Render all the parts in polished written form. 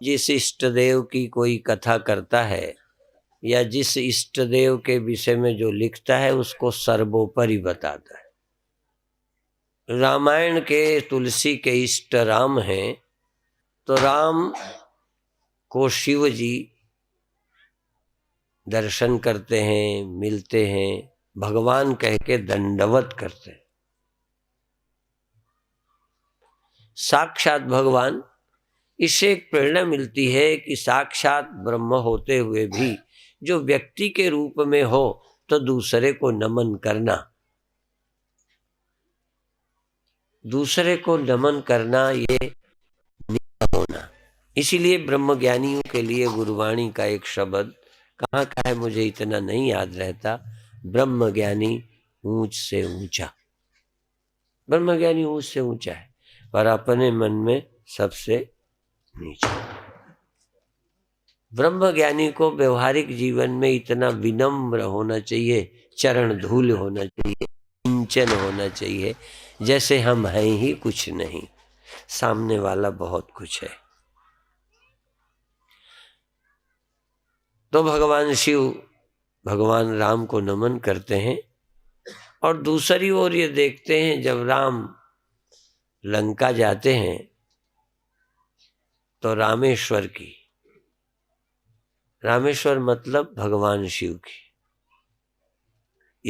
जिस इष्ट देव की कोई कथा करता है या जिस इष्ट देव के विषय में जो लिखता है उसको सर्वोपरि बताता है। रामायण के तुलसी के इष्ट राम हैं, तो राम को शिव जी दर्शन करते हैं, मिलते हैं, भगवान कह के दंडवत करते हैं। साक्षात भगवान, इससे एक प्रेरणा मिलती है कि साक्षात ब्रह्म होते हुए भी जो व्यक्ति के रूप में हो तो दूसरे को नमन करना, दूसरे को नमन करना ये नित्य होना। इसीलिए ब्रह्मज्ञानियों के लिए गुरुवाणी का एक शब्द कहाँ का है मुझे इतना नहीं याद रहता, ब्रह्मज्ञानी ऊंच से ऊंचा। ब्रह्मज्ञानी ऊंच से ऊंचा है पर अपने मन में सबसे नीचा। ब्रह्मज्ञानी को व्यवहारिक जीवन में इतना विनम्र होना चाहिए, चरण धूल होना चाहिए, किंचन होना चाहिए, जैसे हम हैं ही कुछ नहीं, सामने वाला बहुत कुछ है। तो भगवान शिव भगवान राम को नमन करते हैं और दूसरी ओर ये देखते हैं जब राम लंका जाते हैं तो रामेश्वर की, रामेश्वर मतलब भगवान शिव की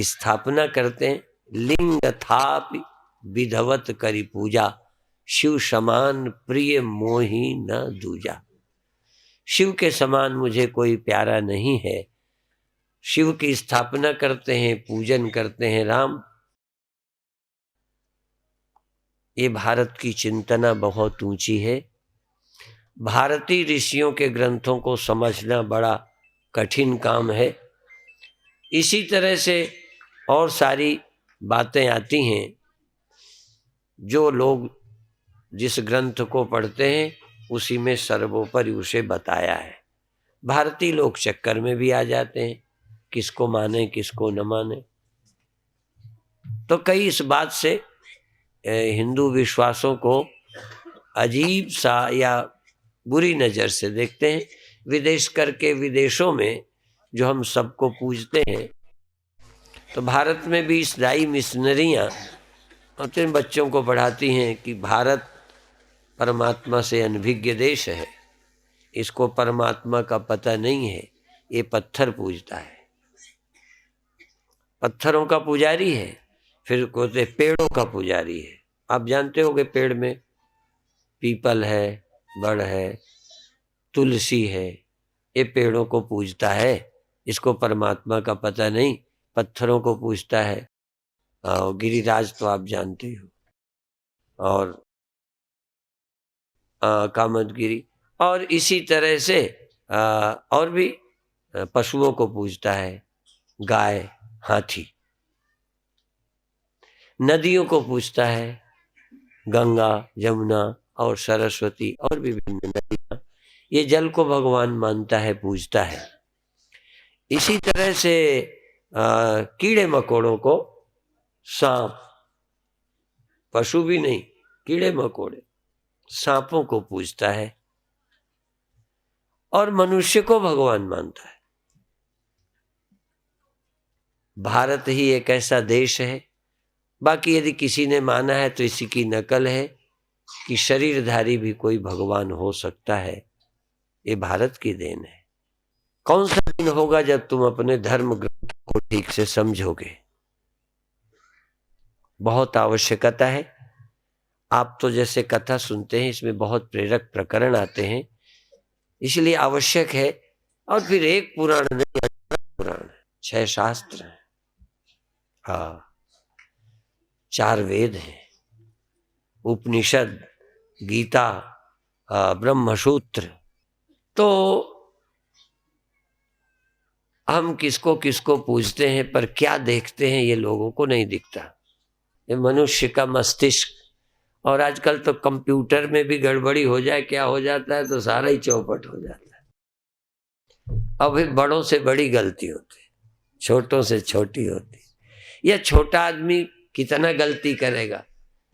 स्थापना करते हैं। लिंग थापि विधवत करी पूजा, शिव समान प्रिय मोही न दूजा। शिव के समान मुझे कोई प्यारा नहीं है। शिव की स्थापना करते हैं, पूजन करते हैं राम। ये भारत की चिंतना बहुत ऊंची है। भारतीय ऋषियों के ग्रंथों को समझना बड़ा कठिन काम है। इसी तरह से और सारी बातें आती हैं जो लोग जिस ग्रंथ को पढ़ते हैं उसी में सर्वोपरि उसे बताया है। भारतीय लोग चक्कर में भी आ जाते हैं, किसको माने किसको न माने। तो कई इस बात से हिंदू विश्वासों को अजीब सा या बुरी नज़र से देखते हैं। विदेश करके विदेशों में जो हम सबको पूजते हैं, तो भारत में भी ईसाई मिशनरियाँ अपने बच्चों को पढ़ाती हैं कि भारत परमात्मा से अनभिज्ञ देश है, इसको परमात्मा का पता नहीं है, ये पत्थर पूजता है, पत्थरों का पुजारी है। फिर कहते पेड़ों का पुजारी है। आप जानते होंगे पेड़ में पीपल है, बड़ है, तुलसी है, ये पेड़ों को पूजता है, इसको परमात्मा का पता नहीं, पत्थरों को पूजता है। गिरिराज तो आप जानते हो, और कामदगिरी, और इसी तरह से और भी पशुओं को पूजता है, गाय, हाथी। नदियों को पूजता है, गंगा, जमुना और सरस्वती और भी विभिन्न नदियाँ। ये जल को भगवान मानता है, पूजता है। इसी तरह से कीड़े मकोड़ों को, सांप, पशु भी नहीं, कीड़े मकोड़े, सांपों को पूजता है और मनुष्य को भगवान मानता है। भारत ही एक ऐसा देश है, बाकी यदि किसी ने माना है तो इसी की नकल है कि शरीरधारी भी कोई भगवान हो सकता है। ये भारत की देन है। कौन सा दिन होगा जब तुम अपने धर्म ग्रंथ को ठीक से समझोगे? बहुत आवश्यकता है। आप तो जैसे कथा सुनते हैं, इसमें बहुत प्रेरक प्रकरण आते हैं, इसलिए आवश्यक है। और फिर एक पुराण नहीं, 18 पुराण है, 6 शास्त्र हैं, हाँ, 4 वेद हैं, उपनिषद, गीता, ब्रह्मसूत्र। तो हम किसको किसको पूजते हैं पर क्या देखते हैं ये लोगों को नहीं दिखता। ये मनुष्य का मस्तिष्क, और आजकल तो कंप्यूटर में भी गड़बड़ी हो जाए, क्या हो जाता है, तो सारा ही चौपट हो जाता है। अब बड़ों से बड़ी गलती होती, छोटों से छोटी होती। यह छोटा आदमी कितना गलती करेगा,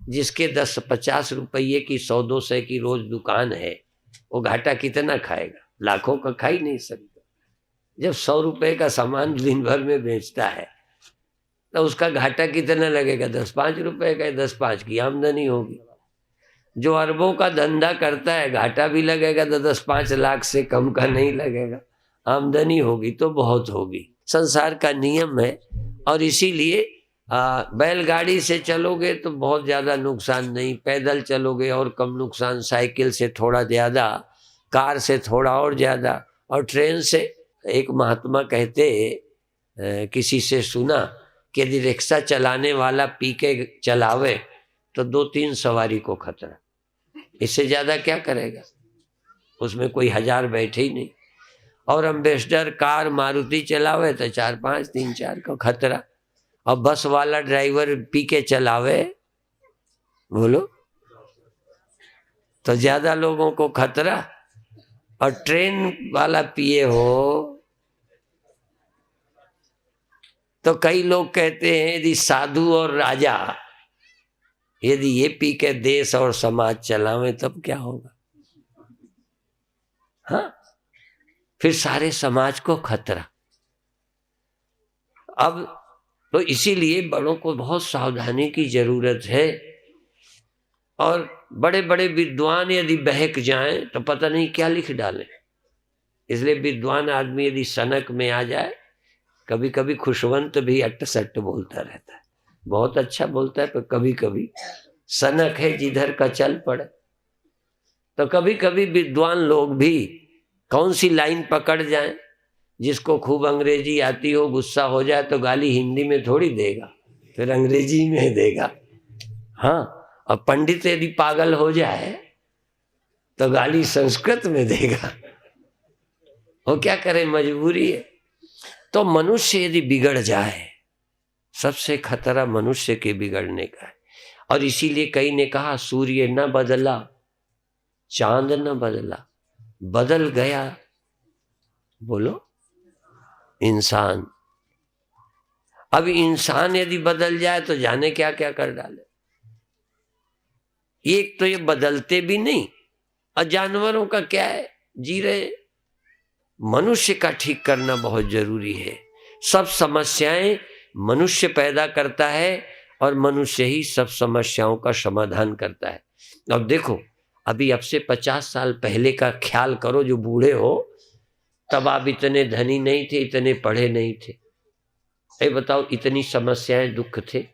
जिसके 10-50 रुपये की 100-200 की रोज दुकान है, वो घाटा कितना खाएगा? लाखों का खा ही नहीं सकता। जब 100 रुपये का सामान दिन भर में बेचता है तो उसका घाटा कितना लगेगा? 10-5 रुपये का, 10-5 की आमदनी होगी। जो अरबों का धंधा करता है घाटा भी लगेगा तो 10-5 लाख से कम का नहीं लगेगा। आमदनी होगी तो बहुत होगी। संसार का नियम है। और इसीलिए बैलगाड़ी से चलोगे तो बहुत ज़्यादा नुकसान नहीं, पैदल चलोगे और कम नुकसान, साइकिल से थोड़ा ज़्यादा, कार से थोड़ा और ज़्यादा, और ट्रेन से। एक महात्मा कहते, किसी से सुना कि यदि रिक्शा चलाने वाला पी के चलावे तो 2-3 सवारी को खतरा, इससे ज़्यादा क्या करेगा? उसमें कोई 1000 बैठे ही नहीं। और एम्बेसडर कार मारुति चलावे तो 4-5, 3-4 को खतरा। और बस वाला ड्राइवर पी के चलावे, बोलो, तो ज़्यादा लोगों को खतरा। और ट्रेन वाला पिए हो तो कई लोग कहते हैं यदि साधु और राजा यदि ये पी के देश और समाज चलावें तब क्या होगा? हाँ, फिर सारे समाज को खतरा। अब तो इसीलिए बड़ों को बहुत सावधानी की जरूरत है। और बड़े बड़े विद्वान यदि बहक जाएं तो पता नहीं क्या लिख डालें। इसलिए विद्वान आदमी यदि सनक में आ जाए, कभी कभी खुशवंत भी अट्ट-सट्ट बोलता रहता है, बहुत अच्छा बोलता है, पर कभी कभी सनक है जिधर का चल पड़े। तो कभी कभी विद्वान लोग भी कौन सी लाइन पकड़ जाएं। जिसको खूब अंग्रेजी आती हो, गुस्सा हो जाए तो गाली हिंदी में थोड़ी देगा, फिर अंग्रेजी में देगा। हाँ, और पंडित यदि पागल हो जाए तो गाली संस्कृत में देगा। वो क्या करे, मजबूरी है। तो मनुष्य यदि बिगड़ जाए, सबसे खतरा मनुष्य के बिगड़ने का है। और इसीलिए कई ने कहा सूर्य न बदला, चांद न बदला, बदल गया, बोलो, इंसान। अब इंसान यदि बदल जाए तो जाने क्या क्या कर डाले। एक तो ये बदलते भी नहीं, और जानवरों का क्या है, जी रहे। मनुष्य का ठीक करना बहुत जरूरी है। सब समस्याएं मनुष्य पैदा करता है और मनुष्य ही सब समस्याओं का समाधान करता है। अब देखो, अभी अब से 50 साल पहले का ख्याल करो, जो बूढ़े हो, तब आप इतने धनी नहीं थे, इतने पढ़े नहीं थे। ये बताओ, इतनी समस्याएं, दुख थे।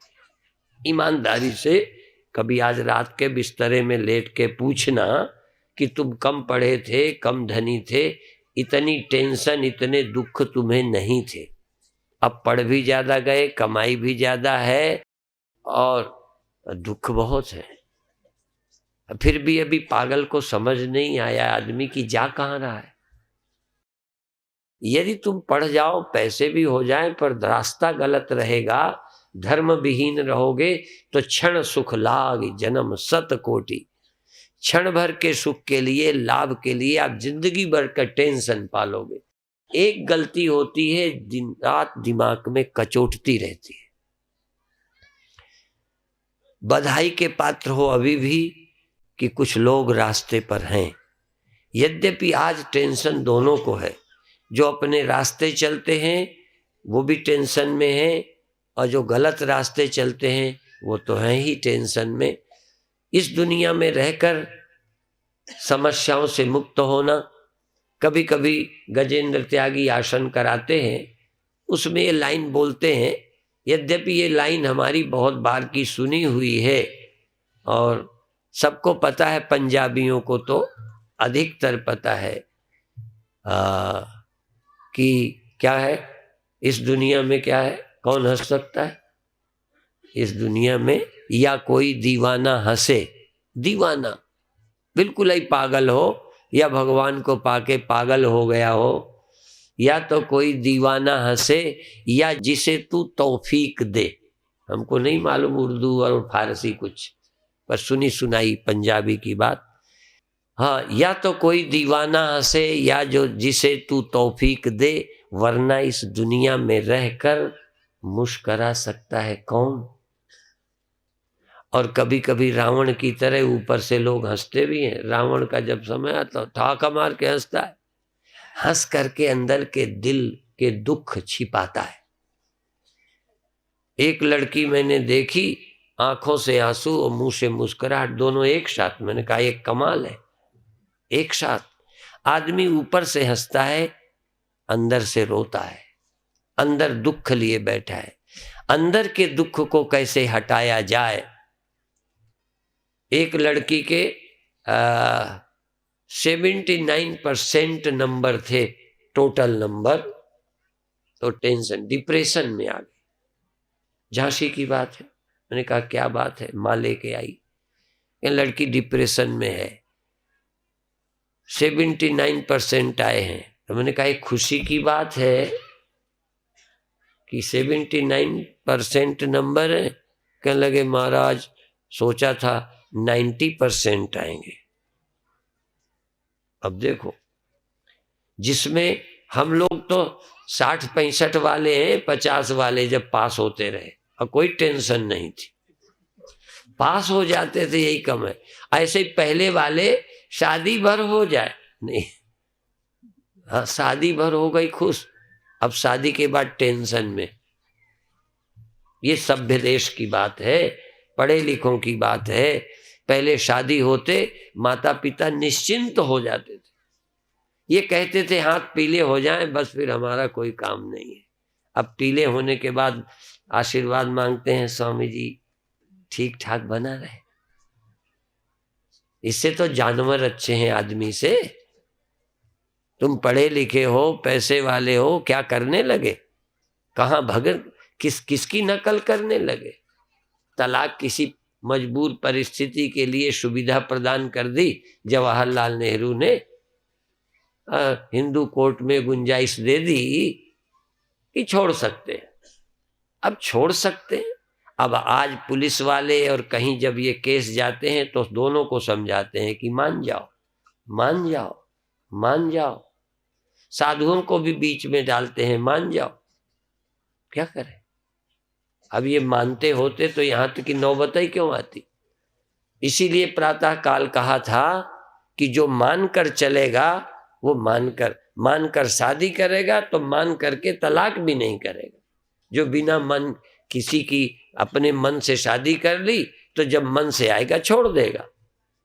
ईमानदारी से कभी आज रात के बिस्तरे में लेट के पूछना कि तुम कम पढ़े थे, कम धनी थे, इतनी टेंशन, इतने दुख तुम्हें नहीं थे। अब पढ़ भी ज्यादा गए, कमाई भी ज्यादा है और दुख बहुत है। फिर भी अभी पागल को समझ नहीं आया आदमी की जा कहाँ रहा है। यदि तुम पढ़ जाओ, पैसे भी हो जाएं, पर रास्ता गलत रहेगा, धर्म विहीन रहोगे, तो क्षण सुख लाग जन्म सत कोटि। क्षण भर के सुख के लिए, लाभ के लिए आप जिंदगी भर का टेंशन पालोगे। एक गलती होती है, दिन रात दिमाग में कचोटती रहती है। बधाई के पात्र हो अभी भी कि कुछ लोग रास्ते पर हैं। यद्यपि आज टेंशन दोनों को है, जो अपने रास्ते चलते हैं वो भी टेंशन में हैं, और जो गलत रास्ते चलते हैं वो तो हैं ही टेंशन में। इस दुनिया में रहकर समस्याओं से मुक्त होना, कभी कभी गजेंद्र त्यागी आसन कराते हैं, उसमें ये लाइन बोलते हैं। यद्यपि ये लाइन हमारी बहुत बार की सुनी हुई है और सबको पता है, पंजाबियों को तो अधिकतर पता है कि क्या है इस दुनिया में, क्या है, कौन हंस सकता है इस दुनिया में? या कोई दीवाना हंसे, दीवाना बिल्कुल ही पागल हो, या भगवान को पाके पागल हो गया हो, या तो कोई दीवाना हंसे, या जिसे तू तौफीक दे। हमको नहीं मालूम उर्दू और फारसी कुछ, पर सुनी सुनाई पंजाबी की बात। हाँ, या तो कोई दीवाना हंसे, या जो जिसे तू तौफीक दे, वरना इस दुनिया में रहकर मुस्करा सकता है कौन? और कभी कभी रावण की तरह ऊपर से लोग हंसते भी हैं। रावण का जब समय आता ठाका मार के हंसता है, हंस करके अंदर के दिल के दुख छिपाता है। एक लड़की मैंने देखी, आंखों से आंसू और मुंह से मुस्कुराहट, दोनों एक साथ। मैंने कहा ये कमाल है, एक साथ। आदमी ऊपर से हंसता है, अंदर से रोता है, अंदर दुख लिए बैठा है। अंदर के दुख को कैसे हटाया जाए। एक लड़की के 79% नंबर थे, टोटल नंबर, तो टेंशन, डिप्रेशन में आ गई। झांसी की बात है। मैंने कहा क्या बात है, माँ लेके आई, ये लड़की डिप्रेशन में है, 79% आए हैं। तो मैंने कहा एक खुशी की बात है कि 79% नंबर है। कहने लगे महाराज सोचा था 90% आएंगे। अब देखो, जिसमें हम लोग तो 60-65 वाले हैं, 50 वाले जब पास होते रहे और कोई टेंशन नहीं थी, पास हो जाते थे, यही कम है। ऐसे ही पहले वाले शादी भर हो जाए नहीं, हाँ शादी भर हो गई खुश, अब शादी के बाद टेंशन में। ये सभ्य देश की बात है, पढ़े लिखों की बात है। पहले शादी होते माता पिता निश्चिंत हो जाते थे, ये कहते थे हाथ पीले हो जाएं बस, फिर हमारा कोई काम नहीं है। अब पीले होने के बाद आशीर्वाद मांगते हैं, स्वामी जी ठीक ठाक बना रहे। इससे तो जानवर अच्छे हैं आदमी से। तुम पढ़े लिखे हो, पैसे वाले हो, क्या करने लगे, कहाँ भगन, किसकी नकल करने लगे। तलाक किसी मजबूर परिस्थिति के लिए सुविधा प्रदान कर दी जवाहरलाल नेहरू ने, हिंदू कोर्ट में गुंजाइश दे दी कि छोड़ सकते हैं। अब छोड़ सकते हैं। अब आज पुलिस वाले और कहीं जब ये केस जाते हैं तो दोनों को समझाते हैं कि मान जाओ, मान जाओ, मान जाओ। साधुओं को भी बीच में डालते हैं, मान जाओ। क्या करें, अब ये मानते होते तो यहां तक की नौबत ही क्यों आती। इसीलिए प्रातः काल कहा था कि जो मानकर चलेगा वो मानकर शादी करेगा तो मान करके तलाक भी नहीं करेगा। जो बिना मन किसी की अपने मन से शादी कर ली तो जब मन से आएगा छोड़ देगा।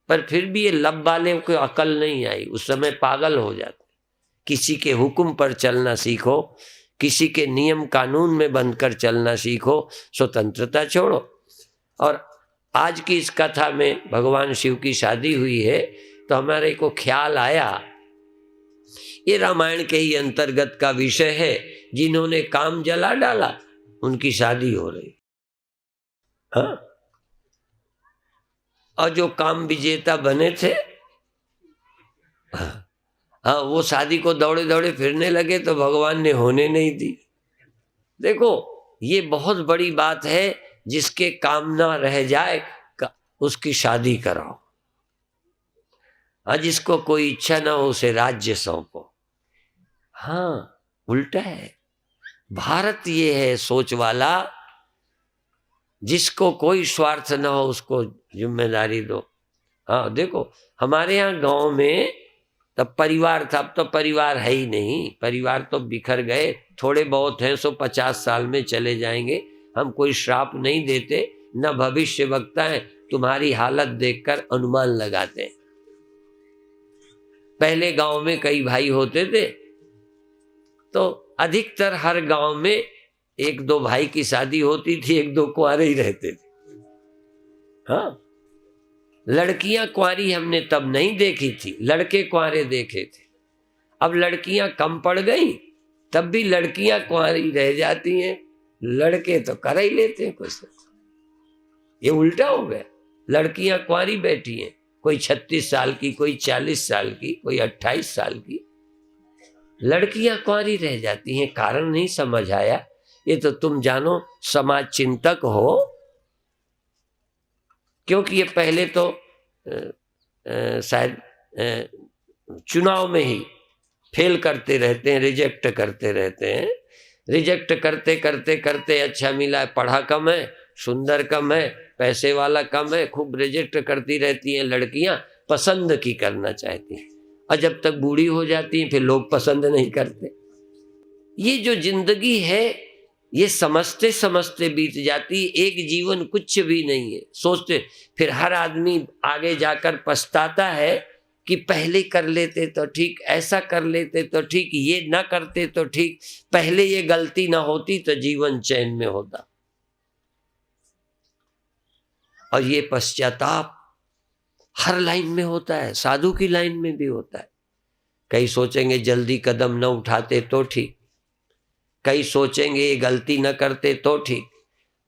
पर फिर भी ये लब वाले को अकल नहीं आई, उस समय पागल हो जाते। किसी के हुक्म पर चलना सीखो, किसी के नियम कानून में बंधकर चलना सीखो, स्वतंत्रता छोड़ो। और आज की इस कथा में भगवान शिव की शादी हुई है तो हमारे को ख्याल आया, ये रामायण के ही अंतर्गत का विषय है। जिन्होंने काम जला डाला उनकी शादी हो रही, हाँ। और जो काम विजेता बने थे, हाँ, वो शादी को दौड़े दौड़े फिरने लगे तो भगवान ने होने नहीं दी। देखो ये बहुत बड़ी बात है, जिसके काम ना रह जाए उसकी शादी कराओ। हाँ, जिसको कोई इच्छा ना हो उसे राज्य सौंपो। हाँ, उल्टा है। भारत ये है सोच वाला, जिसको कोई स्वार्थ ना हो उसको जिम्मेदारी दो। हाँ देखो, हमारे यहाँ गांव में तब परिवार था, अब तो परिवार है ही नहीं। परिवार तो बिखर गए, थोड़े बहुत हैं, 150 साल में चले जाएंगे। हम कोई श्राप नहीं देते, न भविष्य वक्ता है, तुम्हारी हालत देखकर अनुमान लगाते हैं। पहले गांव में कई भाई होते थे तो अधिकतर हर गांव में 1-2 भाई की शादी होती थी, 1-2 कुंवारे ही रहते थे। हाँ, लड़कियां कुंवारी हमने तब नहीं देखी थी, लड़के कुंवारे देखे थे। अब लड़कियां कम पड़ गई तब भी लड़कियां कुंवारी रह जाती हैं, लड़के तो कर ही लेते हैं कुछ। ये उल्टा हो गया, लड़कियां कुंवारी बैठी हैं, कोई 36 साल की, कोई 40 साल की, कोई 28 साल की, लड़कियां कुंवारी रह जाती हैं। कारण नहीं समझ आया। ये तो तुम जानो समाज चिंतक हो, क्योंकि ये पहले तो शायद चुनाव में ही फेल करते रहते हैं, रिजेक्ट करते रहते हैं। रिजेक्ट करते करते करते अच्छा मिला, पढ़ा कम है, सुंदर कम है, पैसे वाला कम है, खूब रिजेक्ट करती रहती हैं लड़कियां, पसंद की करना चाहती हैं, और जब तक बूढ़ी हो जाती हैं फिर लोग पसंद नहीं करते। ये जो जिंदगी है ये समझते समझते बीत जाती, एक जीवन कुछ भी नहीं है। सोचते फिर हर आदमी आगे जाकर पछताता है कि पहले कर लेते तो ठीक, ऐसा कर लेते तो ठीक, ये ना करते तो ठीक, पहले ये गलती ना होती तो जीवन चैन में होता। और ये पश्चाताप हर लाइन में होता है, साधु की लाइन में भी होता है। कई सोचेंगे जल्दी कदम न उठाते तो ठीक, कई सोचेंगे ये गलती न करते तो ठीक,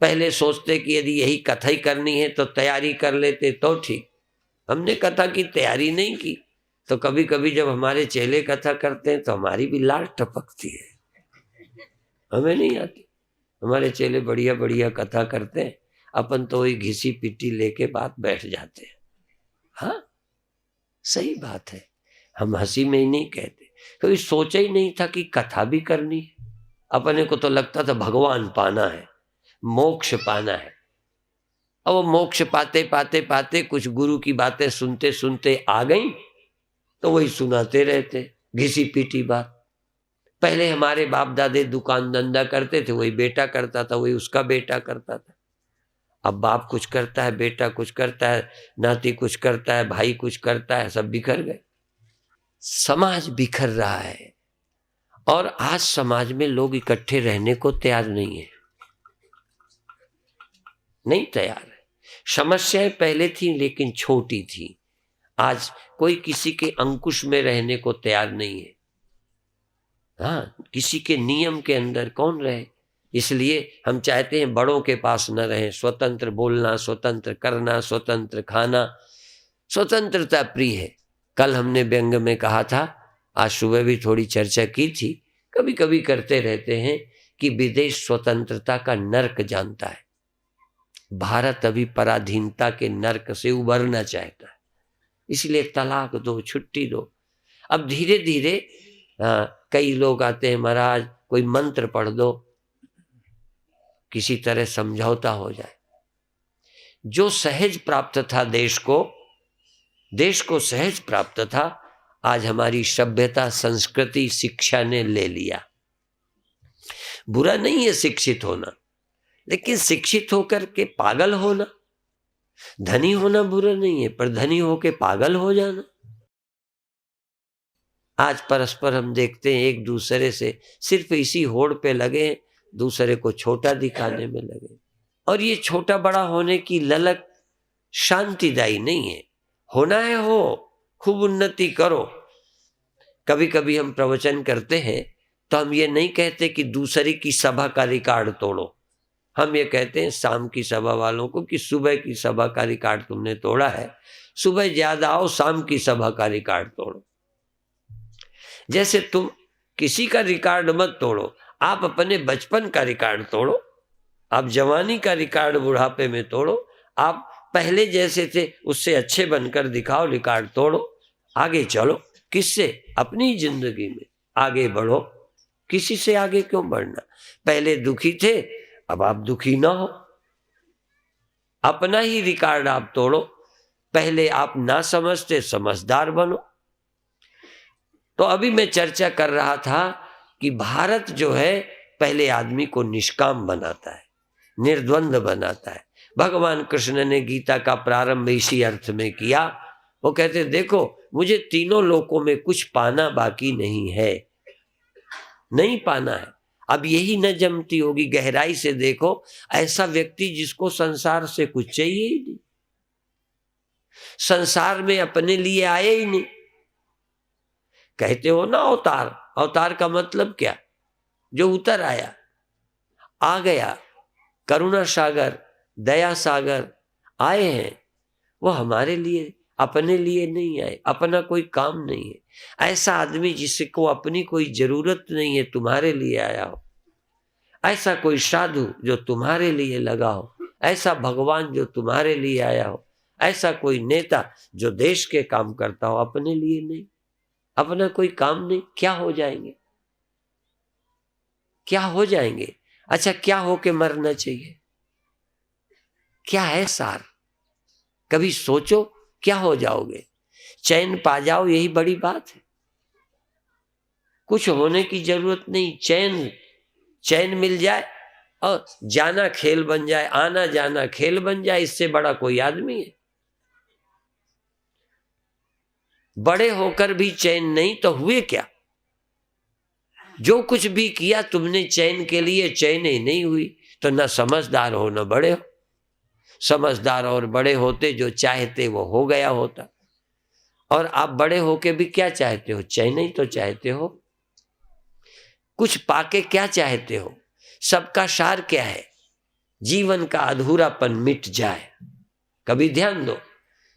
पहले सोचते कि यदि यही कथा ही करनी है तो तैयारी कर लेते तो ठीक। हमने कथा की तैयारी नहीं की तो कभी कभी जब हमारे चेले कथा करते हैं तो हमारी भी लार टपकती है, हमें नहीं आती। हमारे चेले बढ़िया बढ़िया कथा करते हैं, अपन तो वही घिसी पिटी लेके बात बैठ जाते हैं। हाँ सही बात है, हम हंसी में ही नहीं कहते, कभी सोचा ही नहीं था कि कथा भी करनी है। अपने को तो लगता था भगवान पाना है, मोक्ष पाना है। अब वो मोक्ष पाते पाते पाते कुछ गुरु की बातें सुनते सुनते आ गई तो वही सुनाते रहते, घिसी पीटी बात। पहले हमारे बाप दादे दुकान धंधा करते थे, वही बेटा करता था, वही उसका बेटा करता था। अब बाप कुछ करता है, बेटा कुछ करता है, नाती कुछ करता है, भाई कुछ करता है, सब बिखर गए। समाज बिखर रहा है और आज समाज में लोग इकट्ठे रहने को तैयार नहीं है, नहीं तैयार है। समस्याएं पहले थी लेकिन छोटी थी, आज कोई किसी के अंकुश में रहने को तैयार नहीं है। हाँ, किसी के नियम के अंदर कौन रहे, इसलिए हम चाहते हैं बड़ों के पास न रहें, स्वतंत्र बोलना, स्वतंत्र करना, स्वतंत्र खाना, स्वतंत्रता प्रिय है। कल हमने व्यंग में कहा था, आज सुबह भी थोड़ी चर्चा की थी, कभी कभी करते रहते हैं कि विदेश स्वतंत्रता का नर्क जानता है, भारत अभी पराधीनता के नर्क से उबरना चाहता है, इसलिए तलाक दो, छुट्टी दो। अब धीरे धीरे कई लोग आते हैं, महाराज कोई मंत्र पढ़ दो, किसी तरह समझौता हो जाए। जो सहज प्राप्त था देश को सहज प्राप्त था, आज हमारी सभ्यता, संस्कृति, शिक्षा ने ले लिया। बुरा नहीं है शिक्षित होना, लेकिन शिक्षित होकर के पागल होना, धनी होना बुरा नहीं है, पर धनी होके पागल हो जाना। आज परस्पर हम देखते हैं एक दूसरे से सिर्फ इसी होड़ पे लगे हैं, दूसरे को छोटा दिखाने में लगे। और ये छोटा बड़ा होने की ललक शांतिदायी नहीं है। होना है हो, खूब उन्नति करो। कभी कभी हम प्रवचन करते हैं तो हम ये नहीं कहते कि दूसरे की सभा का रिकॉर्ड तोड़ो, हम ये कहते हैं शाम की सभा वालों को कि सुबह की सभा का रिकॉर्ड तुमने तोड़ा है, सुबह ज्यादा आओ, शाम की सभा का रिकॉर्ड तोड़ो। जैसे तुम किसी का रिकॉर्ड मत तोड़ो, आप अपने बचपन का रिकॉर्ड तोड़ो, आप जवानी का रिकॉर्ड बुढ़ापे में तोड़ो, आप पहले जैसे थे उससे अच्छे बनकर दिखाओ, रिकॉर्ड तोड़ो, आगे चलो। किससे? अपनी जिंदगी में आगे बढ़ो। किसी से आगे क्यों बढ़ना? पहले दुखी थे, अब आप दुखी ना हो, अपना ही रिकॉर्ड आप तोड़ो। पहले आप ना समझते, समझदार बनो। तो अभी मैं चर्चा कर रहा था कि भारत जो है पहले आदमी को निष्काम बनाता है, निर्द्वंद बनाता है। भगवान कृष्ण ने गीता का प्रारंभ इसी अर्थ में किया। वो कहते देखो मुझे तीनों लोकों में कुछ पाना बाकी नहीं है, नहीं पाना है। अब यही न जमती होगी, गहराई से देखो, ऐसा व्यक्ति जिसको संसार से कुछ चाहिए ही नहीं, संसार में अपने लिए आए ही नहीं। कहते हो ना अवतार, अवतार का मतलब क्या? जो उतर आया, आ गया, करुणा सागर, दया सागर आए हैं, वो हमारे लिए, अपने लिए नहीं आए, अपना कोई काम नहीं है। ऐसा आदमी जिसको अपनी कोई जरूरत नहीं है तुम्हारे लिए आया हो, ऐसा कोई साधु जो तुम्हारे लिए लगा हो, ऐसा भगवान जो तुम्हारे लिए आया हो, ऐसा कोई नेता जो देश के काम करता हो, अपने लिए नहीं, अपना कोई काम नहीं, क्या हो जाएंगे? क्या हो जाएंगे? अच्छा क्या हो के मरना चाहिए? क्या है सार? कभी सोचो क्या हो जाओगे? चैन पा जाओ, यही बड़ी बात है। कुछ होने की जरूरत नहीं, चैन मिल जाए और जाना खेल बन जाए, आना जाना खेल बन जाए, इससे बड़ा कोई आदमी है? बड़े होकर भी चैन नहीं तो हुए क्या? जो कुछ भी किया तुमने चैन के लिए, चैन ही नहीं हुई तो न समझदार हो न बड़े हो। समझदार और बड़े होते, जो चाहते वो हो गया होता। और आप बड़े होके भी क्या चाहते हो? चैन ही तो चाहते हो। कुछ पाके क्या चाहते हो? सबका सार क्या है? जीवन का अधूरापन मिट जाए। कभी ध्यान दो,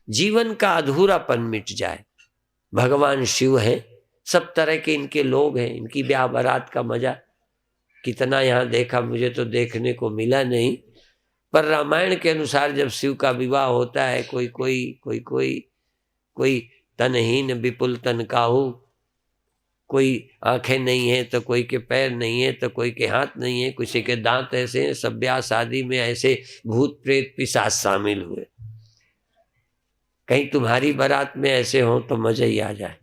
जीवन का अधूरापन मिट जाए। भगवान शिव हैं, सब तरह के इनके लोग हैं, इनकी ब्याह बारात का मजा कितना यहाँ देखा, मुझे तो देखने को मिला नहीं, पर रामायण के अनुसार जब शिव का विवाह होता है, कोई कोई कोई कोई कोई तनहीन विपुल तन काहू, कोई आंखें नहीं है तो कोई के पैर नहीं है तो कोई के हाथ नहीं है, किसी के दांत ऐसे हैं। सब ब्याह शादी में ऐसे भूत प्रेत पिशाच शामिल हुए। कहीं तुम्हारी बारात में ऐसे हो तो मजा ही आ जाए।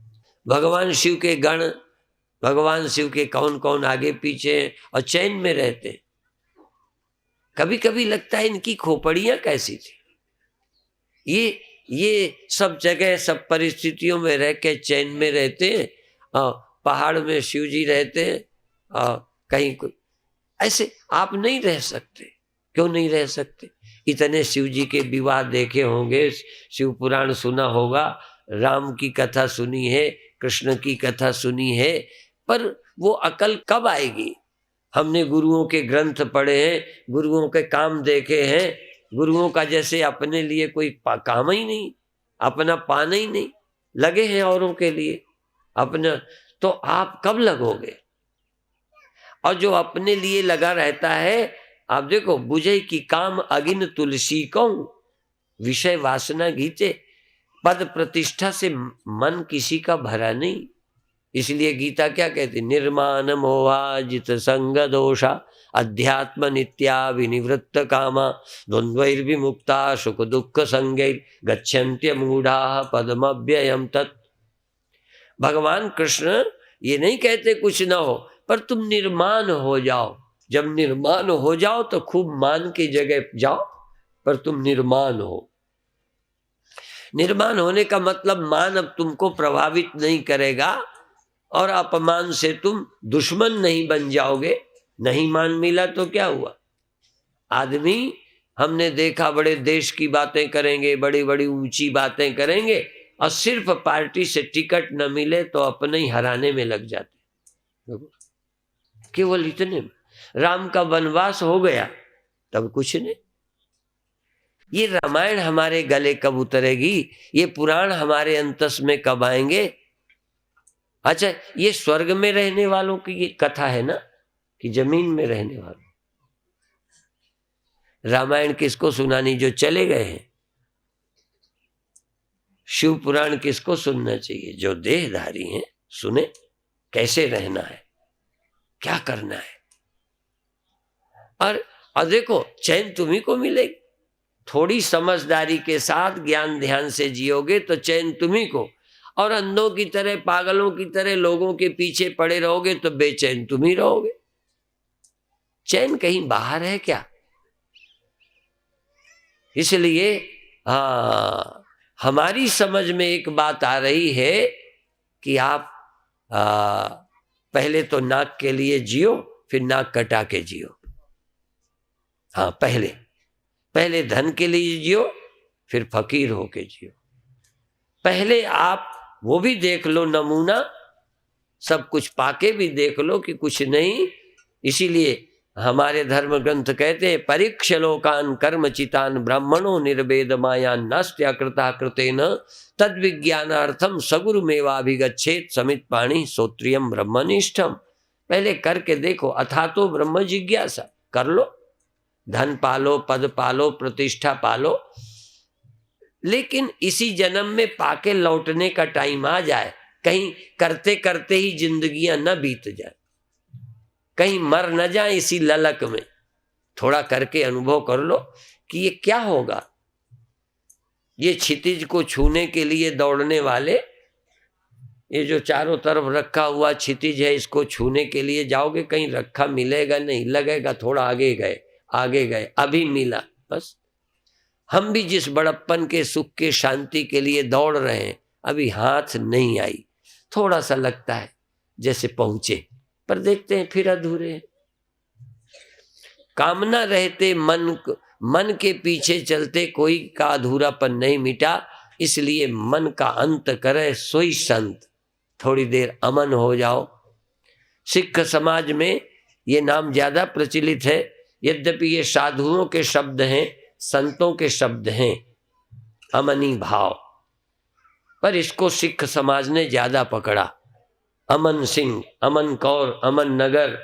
भगवान शिव के गण, भगवान शिव के कौन कौन आगे पीछे और चैन में रहते। कभी कभी लगता है इनकी खोपड़ियां कैसी थी। ये सब जगह सब परिस्थितियों में रह के चैन में रहते हैं। पहाड़ में शिव जी रहते हैं, कहीं कोई ऐसे आप नहीं रह सकते। क्यों नहीं रह सकते? इतने शिव जी के विवाह देखे होंगे, शिव पुराण सुना होगा, राम की कथा सुनी है, कृष्ण की कथा सुनी है, पर वो अकल कब आएगी? हमने गुरुओं के ग्रंथ पढ़े हैं, गुरुओं के काम देखे हैं, गुरुओं का जैसे अपने लिए कोई काम ही नहीं, अपना पाना ही नहीं, लगे हैं औरों के लिए अपना। तो आप कब लगोगे? और जो अपने लिए लगा रहता है, आप देखो, बुझे की काम अगिन तुलसी को, विषय वासना गीते, पद प्रतिष्ठा से मन किसी का भरा नहीं। इसलिए गीता क्या कहती? निर्माण मोहाजित संग दोषा अध्यात्म नित्या विनिवृत्त कामा द्वंद्वैर्विमुक्ता सुख दुख संगैर गच्छन्त्य मूढ़ा पदमव्ययम तत्। भगवान कृष्ण ये नहीं कहते कुछ ना हो, पर तुम निर्माण हो जाओ। जब निर्माण हो जाओ तो खूब मान की जगह जाओ, पर तुम निर्माण हो। निर्माण होने का मतलब मान अब तुमको प्रभावित नहीं करेगा और अपमान से तुम दुश्मन नहीं बन जाओगे। नहीं मान मिला तो क्या हुआ? आदमी हमने देखा बड़े देश की बातें करेंगे, बड़ी बड़ी ऊंची बातें करेंगे, और सिर्फ पार्टी से टिकट न मिले तो अपने ही हराने में लग जाते। केवल इतने में राम का वनवास हो गया, तब कुछ नहीं। ये रामायण हमारे गले कब उतरेगी? ये पुराण हमारे अंतस में कब आएंगे? अच्छा, ये स्वर्ग में रहने वालों की ये कथा है ना, कि जमीन में रहने वालों? रामायण किसको सुनानी? जो चले गए हैं। शिव पुराण किसको सुनना चाहिए? जो देहधारी हैं, सुने कैसे रहना है, क्या करना है। और देखो, चैन तुम्ही को मिलेगी। थोड़ी समझदारी के साथ ज्ञान ध्यान से जियोगे तो चैन तुम्ही को, और अंधों की तरह, पागलों की तरह लोगों के पीछे पड़े रहोगे तो बेचैन तुम ही रहोगे। चैन कहीं बाहर है क्या? इसलिए हमारी समझ में एक बात आ रही है कि आप पहले तो नाक के लिए जियो, फिर नाक कटा के जियो। हाँ, पहले धन के लिए जियो, फिर फकीर होके जियो। पहले आप वो भी देख लो नमूना, सब कुछ पाके भी देख लो कि कुछ नहीं। इसीलिए हमारे धर्म ग्रंथ कहते हैं, परीक्ष लोकान कर्मचितान ब्राह्मणों निर्वेद माया नास्त्या कृता कृतेन तद विज्ञानार्थम सगुरुमेवाभिगच्छेत समित पाणी श्रोत्रियम ब्रह्मनिष्ठम। पहले करके देखो, अथा तो ब्रह्म जिज्ञासा कर लो। धन पालो, पद पालो, प्रतिष्ठा पालो, लेकिन इसी जन्म में पाके लौटने का टाइम आ जाए। कहीं करते करते ही जिंदगियां न बीत जाए, कहीं मर न जाए इसी ललक में। थोड़ा करके अनुभव कर लो कि ये क्या होगा। ये क्षितिज को छूने के लिए दौड़ने वाले, ये जो चारों तरफ रखा हुआ क्षितिज है, इसको छूने के लिए जाओगे, कहीं रखा मिलेगा नहीं, लगेगा थोड़ा आगे गए, आगे गए, अभी मिला, बस। हम भी जिस बड़प्पन के, सुख के, शांति के लिए दौड़ रहे हैं, अभी हाथ नहीं आई, थोड़ा सा लगता है जैसे पहुंचे, पर देखते हैं फिर अधूरे हैं। कामना रहते मन के पीछे चलते, कोई का अधूरापन नहीं मिटा, इसलिए मन का अंत करे सोई संत। थोड़ी देर अमन हो जाओ। सिख समाज में ये नाम ज्यादा प्रचलित है, यद्यपि ये साधुओं के शब्द हैं, संतों के शब्द हैं, अमनी भाव, पर इसको सिख समाज ने ज्यादा पकड़ा। अमन सिंह, अमन कौर, अमन नगर,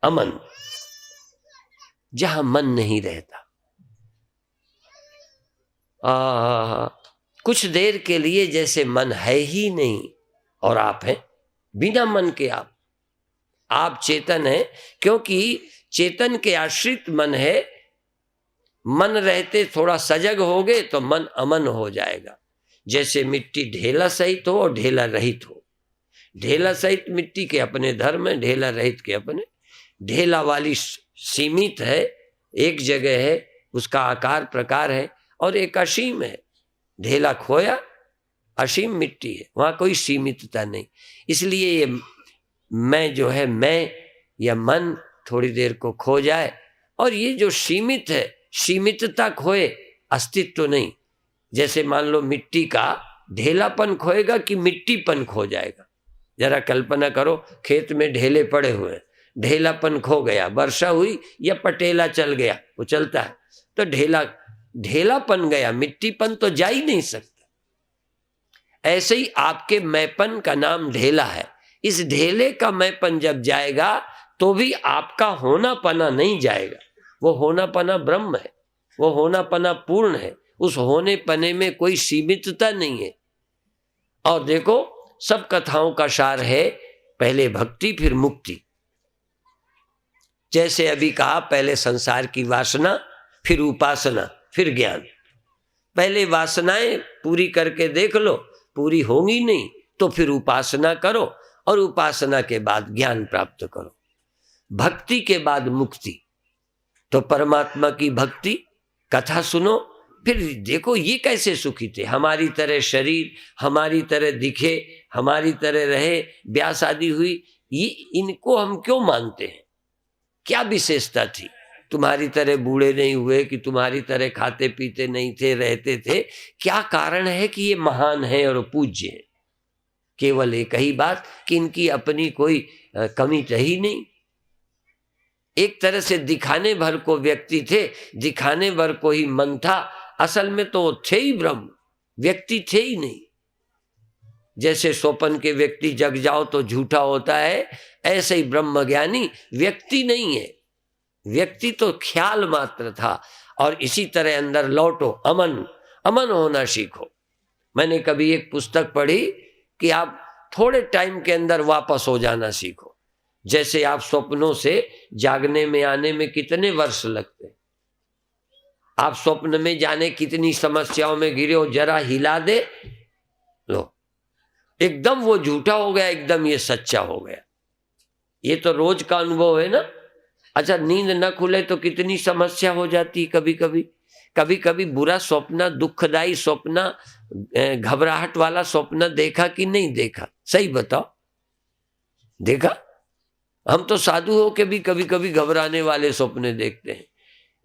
अमन जहां मन नहीं रहता। कुछ देर के लिए जैसे मन है ही नहीं और आप हैं, बिना मन के आप चेतन हैं, क्योंकि चेतन के आश्रित मन है। मन रहते थोड़ा सजग होगे तो मन अमन हो जाएगा। जैसे मिट्टी ढेला सहित हो और ढेला रहित हो। ढेला सहित मिट्टी के अपने धर्म है, ढेला रहित के अपने। ढेला वाली सीमित है, एक जगह है, उसका आकार प्रकार है, और एक असीम है। ढेला खोया, असीम मिट्टी है, वहां कोई सीमितता नहीं। इसलिए ये मैं जो है, मैं या मन थोड़ी देर को खो जाए, और ये जो सीमित है, सीमितता खोए, अस्तित्व नहीं। जैसे मान लो मिट्टी का ढेलापन खोएगा कि मिट्टीपन खो जाएगा। जरा कल्पना करो, खेत में ढेले पड़े हुए हैं, ढेलापन खो गया, वर्षा हुई या पटेला चल गया, वो चलता है तो ढेलापन गया, मिट्टीपन तो जा ही नहीं सकता। ऐसे ही आपके मैपन का नाम ढेला है। इस ढेले का मैपन जब जाएगा तो भी आपका होना पना नहीं जाएगा। वो होना पना ब्रह्म है, वो होना पना पूर्ण है, उस होने पने में कोई सीमितता नहीं है। और देखो, सब कथाओं का सार है, पहले भक्ति फिर मुक्ति। जैसे अभी कहा, पहले संसार की वासना, फिर उपासना, फिर ज्ञान। पहले वासनाएं पूरी करके देख लो, पूरी होंगी नहीं तो फिर उपासना करो, और उपासना के बाद ज्ञान प्राप्त करो। भक्ति के बाद मुक्ति। तो परमात्मा की भक्ति, कथा सुनो, फिर देखो ये कैसे सुखी थे, हमारी तरह शरीर, हमारी तरह दिखे, हमारी तरह रहे, ब्याह शादी हुई, ये इनको हम क्यों मानते हैं? क्या विशेषता थी? तुम्हारी तरह बूढ़े नहीं हुए, कि तुम्हारी तरह खाते पीते नहीं थे, रहते थे। क्या कारण है कि ये महान है और पूज्य है? केवल एक ही बात कि इनकी अपनी कोई कमी तो ही नहीं। एक तरह से दिखाने भर को व्यक्ति थे, दिखाने भर को ही मन था, असल में तो थे ही ब्रह्म, व्यक्ति थे ही नहीं। जैसे स्वप्न के व्यक्ति जग जाओ तो झूठा होता है, ऐसे ही ब्रह्मज्ञानी व्यक्ति नहीं है, व्यक्ति तो ख्याल मात्र था। और इसी तरह अंदर लौटो, अमन अमन होना सीखो। मैंने कभी एक पुस्तक पढ़ी कि आप थोड़े टाइम के अंदर वापस हो जाना सीखो। जैसे आप स्वप्नों से जागने में आने में कितने वर्ष लगते हैं, आप स्वप्न में जाने कितनी समस्याओं में गिरे हो, जरा हिला दे लो, एकदम वो झूठा हो गया, एकदम ये सच्चा हो गया। ये तो रोज का अनुभव है ना। अच्छा, नींद न खुले तो कितनी समस्या हो जाती। कभी कभी बुरा स्वप्न, दुखदाई स्वप्न, घबराहट वाला स्वप्न देखा कि नहीं देखा? सही बताओ, देखा? हम तो साधु हो के भी कभी कभी घबराने वाले सपने देखते हैं।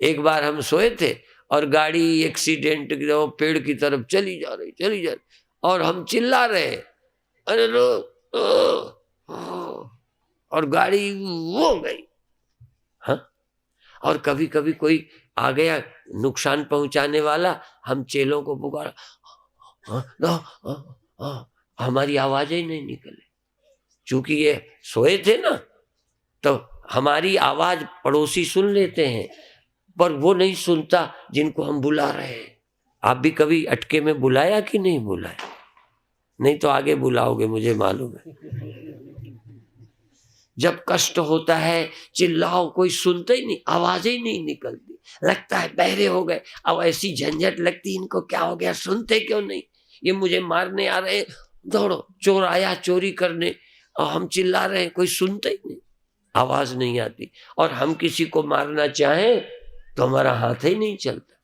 एक बार हम सोए थे और गाड़ी एक्सीडेंट, पेड़ की तरफ चली जा रही, और हम चिल्ला रहे, अरे रो, और गाड़ी वो गई। हाँ, और कभी कभी कोई आ गया नुकसान पहुंचाने वाला, हम चेलों को पुकारा, हमारी आवाजें ही नहीं निकले, चूंकि ये सोए थे ना, तो हमारी आवाज पड़ोसी सुन लेते हैं, पर वो नहीं सुनता जिनको हम बुला रहे हैं। आप भी कभी अटके में बुलाया कि नहीं बुलाया? नहीं तो आगे बुलाओगे, मुझे मालूम है। जब कष्ट होता है चिल्लाओ, कोई सुनते ही नहीं, आवाजें ही नहीं निकलती, लगता है बहरे हो गए। अब ऐसी झंझट लगती, इनको क्या हो गया, सुनते क्यों नहीं, ये मुझे मारने आ रहे, दौड़ो, चोर आया चोरी करने, और हम चिल्ला रहे हैं, कोई सुनते ही नहीं, आवाज नहीं आती। और हम किसी को मारना चाहें तो हमारा हाथ ही नहीं चलता।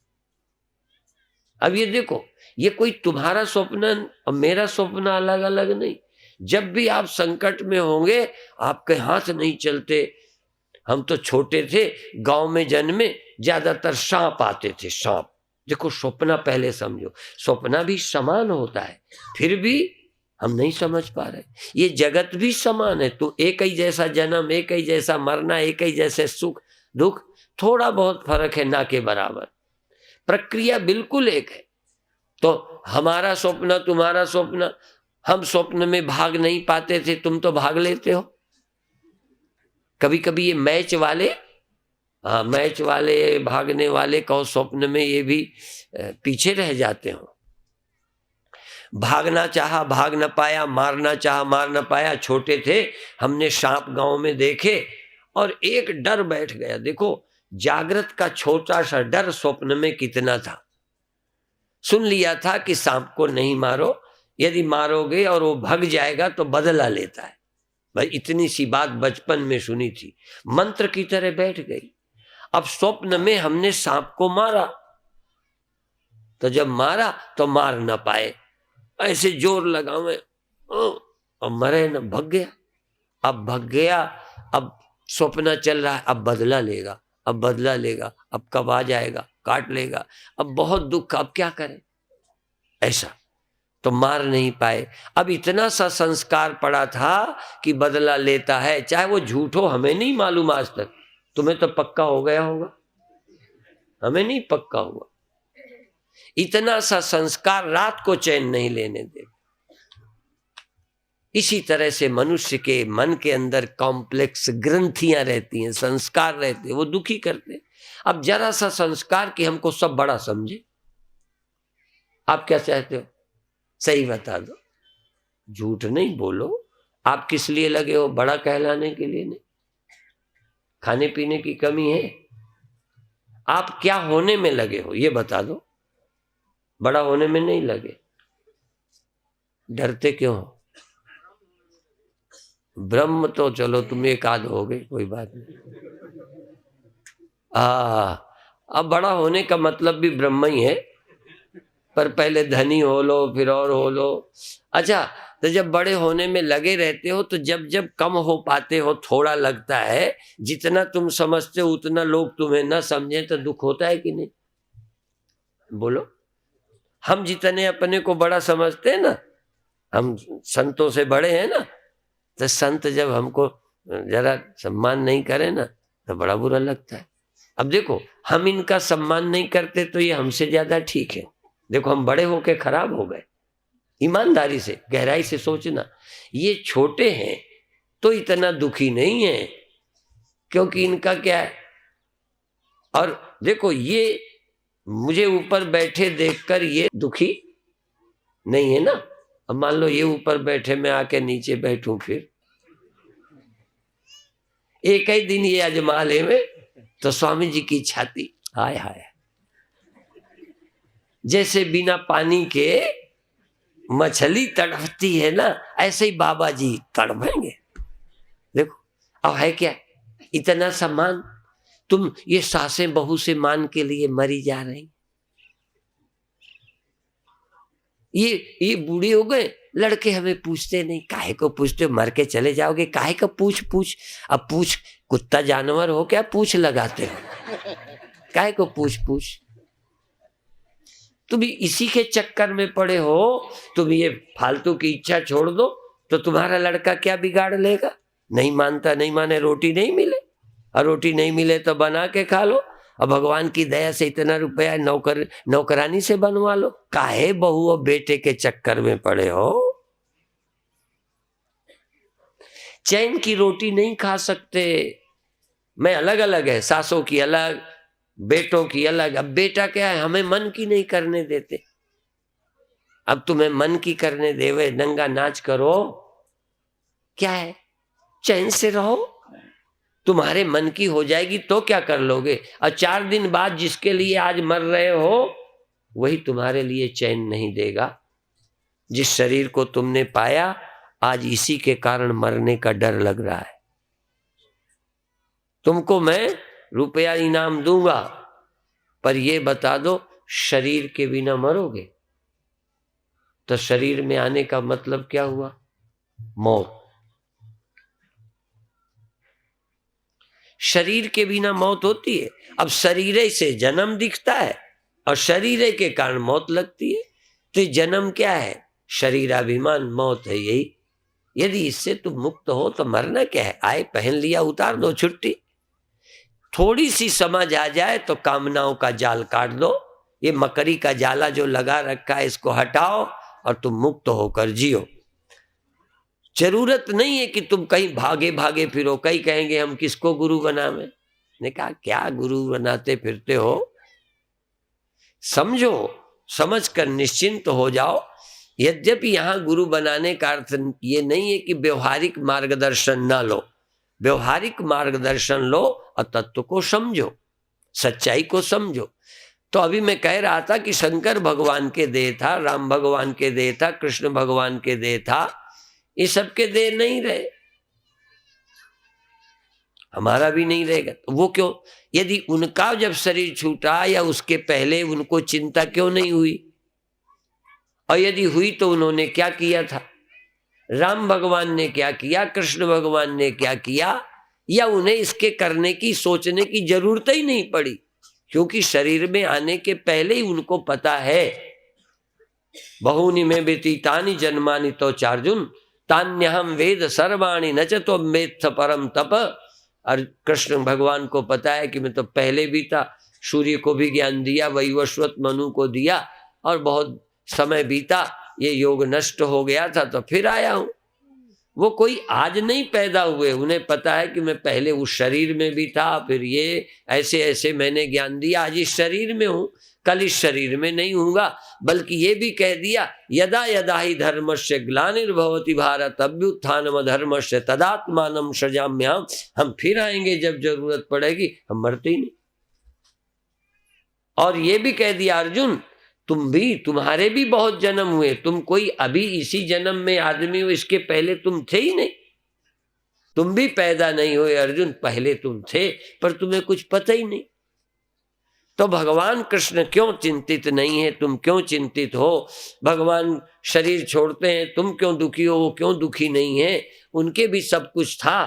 अब ये देखो, ये कोई तुम्हारा स्वप्न और मेरा स्वप्न अलग अलग नहीं। जब भी आप संकट में होंगे आपके हाथ नहीं चलते। हम तो छोटे थे, गांव में जन्मे, ज्यादातर सांप आते थे, सांप। देखो स्वप्न पहले समझो, स्वप्न भी समान होता है, फिर भी हम नहीं समझ पा रहे। ये जगत भी समान है, तो एक ही जैसा जन्म, एक ही जैसा मरना, एक ही जैसे सुख दुख, थोड़ा बहुत फर्क है ना के बराबर, प्रक्रिया बिल्कुल एक है। तो हमारा स्वप्न, तुम्हारा स्वप्न, हम स्वप्न में भाग नहीं पाते थे, तुम तो भाग लेते हो। कभी कभी ये मैच वाले, हाँ मैच वाले, भागने वाले कहो, स्वप्न में ये भी पीछे रह जाते हो। भागना चाहा भाग न पाया, मारना चाहा मार न पाया। छोटे थे, हमने सांप गांव में देखे और एक डर बैठ गया। देखो जागृत का छोटा सा डर स्वप्न में कितना था। सुन लिया था कि सांप को नहीं मारो, यदि मारोगे और वो भाग जाएगा तो बदला लेता है। भाई इतनी सी बात बचपन में सुनी थी, मंत्र की तरह बैठ गई। अब स्वप्न में हमने सांप को मारा, तो जब मारा तो मार ना पाए, ऐसे जोर लगावे और मरे न, भग गया। अब भग गया, अब स्वप्न चल रहा है, अब बदला लेगा, अब बदला लेगा, अब कब आ जाएगा, काट लेगा, अब बहुत दुख, अब क्या करें, ऐसा। तो मार नहीं पाए। अब इतना सा संस्कार पड़ा था कि बदला लेता है, चाहे वो झूठ हो, हमें नहीं मालूम आज तक। तुम्हें तो पक्का हो गया होगा, हमें नहीं पक्का हुआ। इतना सा संस्कार रात को चैन नहीं लेने दे। इसी तरह से मनुष्य के मन के अंदर कॉम्प्लेक्स ग्रंथियां रहती हैं, संस्कार रहते हैं, वो दुखी करते हैं। अब जरा सा संस्कार कि हमको सब बड़ा समझे। आप क्या चाहते हो, सही बता दो, झूठ नहीं बोलो। आप किस लिए लगे हो, बड़ा कहलाने के लिए नहीं, खाने पीने की कमी है। आप क्या होने में लगे हो ये बता दो, बड़ा होने में नहीं लगे। डरते क्यों हो? ब्रह्म तो चलो तुम एक आध हो गए, कोई बात नहीं। अब बड़ा होने का मतलब भी ब्रह्म ही है, पर पहले धनी हो लो, फिर और हो लो। अच्छा, तो जब बड़े होने में लगे रहते हो तो जब जब कम हो पाते हो, थोड़ा लगता है, जितना तुम समझते हो उतना लोग तुम्हें न समझे तो दुख होता है कि नहीं? बोलो। हम जितने अपने को बड़ा समझते हैं ना, हम संतों से बड़े हैं ना, तो संत जब हमको जरा सम्मान नहीं करे ना तो बड़ा बुरा लगता है। अब देखो, हम इनका सम्मान नहीं करते तो ये हमसे ज्यादा ठीक है। देखो हम बड़े होके खराब हो गए। ईमानदारी से, गहराई से सोचना, ये छोटे हैं तो इतना दुखी नहीं है, क्योंकि इनका क्या है। और देखो, ये मुझे ऊपर बैठे देखकर ये दुखी नहीं है ना। अब मान लो ये ऊपर बैठे, मैं आके नीचे बैठूं, फिर एक ही दिन ये अजमा ले में तो स्वामी जी की छाती हाय हाय, जैसे बिना पानी के मछली तड़पती है ना, ऐसे ही बाबा जी तड़पेंगे। देखो अब है क्या, इतना सम्मान। तुम ये सासें बहू से मान के लिए मरी जा रही। ये बूढ़े हो गए, लड़के हमें पूछते नहीं। काहे को पूछते हो, मर के चले जाओगे, काहे को पूछ पूछ। अब पूछ, कुत्ता जानवर हो क्या पूछ लगाते हो, काहे को पूछ पूछ। तुम इसी के चक्कर में पड़े हो। तुम ये फालतू की इच्छा छोड़ दो तो तुम्हारा लड़का क्या बिगाड़ लेगा। नहीं मानता, नहीं माने, रोटी नहीं मिले, और रोटी नहीं मिले तो बना के खा लो, और भगवान की दया से इतना रुपया नौकरानी से बनवा लो। काहे बहू और बेटे के चक्कर में पड़े हो। चैन की रोटी नहीं खा सकते। मैं अलग अलग है, सासों की अलग, बेटों की अलग। अब बेटा क्या है, हमें मन की नहीं करने देते। अब तुम्हें मन की करने देवे, नंगा नाच करो, क्या है। चैन से रहो, तुम्हारे मन की हो जाएगी तो क्या कर लोगे। और 4 दिन बाद जिसके लिए आज मर रहे हो वही तुम्हारे लिए चैन नहीं देगा। जिस शरीर को तुमने पाया आज इसी के कारण मरने का डर लग रहा है। तुमको मैं रुपया इनाम दूंगा, पर ये बता दो शरीर के बिना मरोगे। तो शरीर में आने का मतलब क्या हुआ? मौत। शरीर के बिना मौत होती है। अब शरीर से जन्म दिखता है और शरीर के कारण मौत लगती है। तो जन्म क्या है? शरीराभिमान, मौत है यही। यदि इससे तुम मुक्त हो तो मरना क्या है? आए पहन लिया, उतार दो छुट्टी। थोड़ी सी समझ आ जाए तो कामनाओं का जाल काट दो। ये मकड़ी का जाला जो लगा रखा है इसको हटाओ और तुम मुक्त होकर जियो। जरूरत नहीं है कि तुम कहीं भागे भागे फिरो। कई कहेंगे हम किसको गुरु बनावे। ने कहा क्या गुरु बनाते फिरते हो, समझो, समझकर निश्चिंत हो जाओ। यद्यपि यहां गुरु बनाने का अर्थ ये नहीं है कि व्यवहारिक मार्गदर्शन ना लो। व्यवहारिक मार्गदर्शन लो और तत्व को समझो, सच्चाई को समझो। तो अभी मैं कह रहा था कि शंकर भगवान के देह था, राम भगवान के देह था, कृष्ण भगवान के देह था। ये सबके देह नहीं रहे, हमारा भी नहीं रहेगा। तो वो क्यों? यदि उनका जब शरीर छूटा या उसके पहले उनको चिंता क्यों नहीं हुई? और यदि हुई तो उन्होंने क्या किया था? राम भगवान ने क्या किया, कृष्ण भगवान ने क्या किया? या उन्हें इसके करने की, सोचने की जरूरत ही नहीं पड़ी, क्योंकि शरीर में आने के पहले ही उनको पता है। बहूनि में व्यतीतानि जन्मानि तो चार्जुन तान्यहम वेद सर्वाणि न च त्वमेत्थ परम तप। और कृष्ण भगवान को पता है कि मैं तो पहले भी था, सूर्य को भी ज्ञान दिया, वैवस्वत मनु को दिया, और बहुत समय बीता, ये योग नष्ट हो गया था तो फिर आया हूं। वो कोई आज नहीं पैदा हुए, उन्हें पता है कि मैं पहले उस शरीर में भी था, फिर ये ऐसे ऐसे मैंने ज्ञान दिया, आज इस शरीर में हूं, कल इस शरीर में नहीं हूँगा। बल्कि ये भी कह दिया यदा यदा ही धर्मस्य ग्लानिर्भवति भारत अभ्युत्थानम धर्मस्य तदात्मानं सृजाम्यहम्। हम फिर आएंगे जब जरूरत पड़ेगी, हम मरते ही नहीं। और ये भी कह दिया अर्जुन तुम भी, तुम्हारे भी बहुत जन्म हुए, तुम कोई अभी इसी जन्म में आदमी हो, इसके पहले तुम थे ही नहीं। तुम भी पैदा नहीं हुए अर्जुन, पहले तुम थे, पर तुम्हें कुछ पता ही नहीं। तो भगवान कृष्ण क्यों चिंतित नहीं है, तुम क्यों चिंतित हो? भगवान शरीर छोड़ते हैं, तुम क्यों दुखी हो, वो क्यों दुखी नहीं है? उनके भी सब कुछ था